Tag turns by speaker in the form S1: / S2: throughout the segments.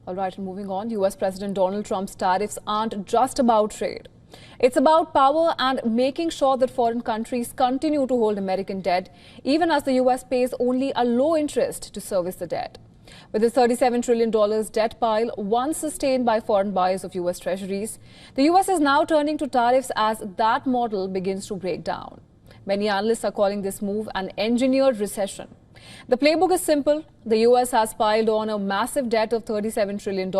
S1: All right, and moving on, US President Donald Trump's tariffs aren't just about trade. It's about power and making sure that foreign countries continue to hold American debt, even as the US pays only a low interest to service the debt. With its $37 trillion debt pile, once sustained by foreign buyers of US treasuries, the US is now turning to tariffs as that model begins to break down. Many analysts are calling this move an engineered recession. The playbook is simple. The US has piled on a massive debt of $37 trillion.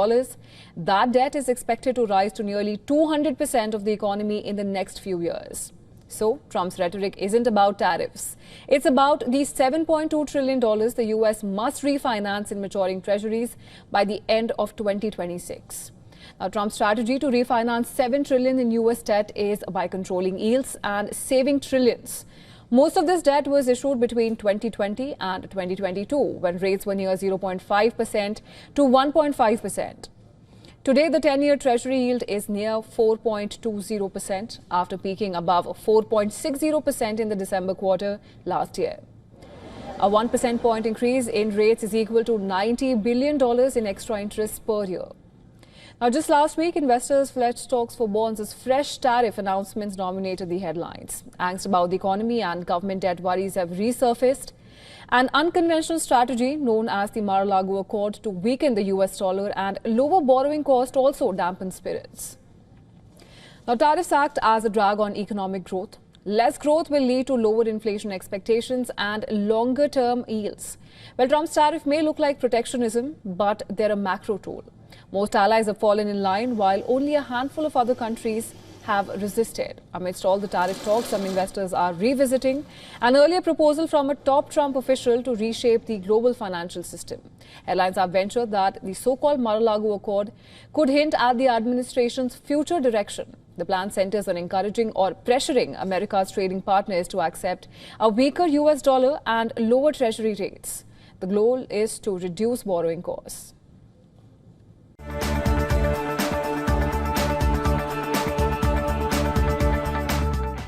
S1: That debt is expected to rise to nearly 200% of the economy in the next few years. So, Trump's rhetoric isn't about tariffs. It's about the $7.2 trillion the US must refinance in maturing treasuries by the end of 2026. Now, Trump's strategy to refinance $7 trillion in US debt is by controlling yields and saving trillions. Most of this debt was issued between 2020 and 2022, when rates were near 0.5% to 1.5%. Today, the 10-year Treasury yield is near 4.20% after peaking above 4.60% in the December quarter last year. A 1 percentage point increase in rates is equal to $90 billion in extra interest per year. Now, just last week, investors fled stocks for bonds as fresh tariff announcements dominated the headlines. Angst about the economy and government debt worries have resurfaced. An unconventional strategy known as the Mar-a-Lago Accord to weaken the US dollar and lower borrowing cost also dampened spirits. Now, tariffs act as a drag on economic growth. Less growth will lead to lower inflation expectations and longer-term yields. Well, Trump's tariff may look like protectionism, but they're a macro tool. Most allies have fallen in line, while only a handful of other countries have resisted. Amidst all the tariff talks, some investors are revisiting an earlier proposal from a top Trump official to reshape the global financial system. Headlines have ventured that the so-called Mar-a-Lago Accord could hint at the administration's future direction. The plan centers on encouraging or pressuring America's trading partners to accept a weaker US dollar and lower treasury rates. The goal is to reduce borrowing costs.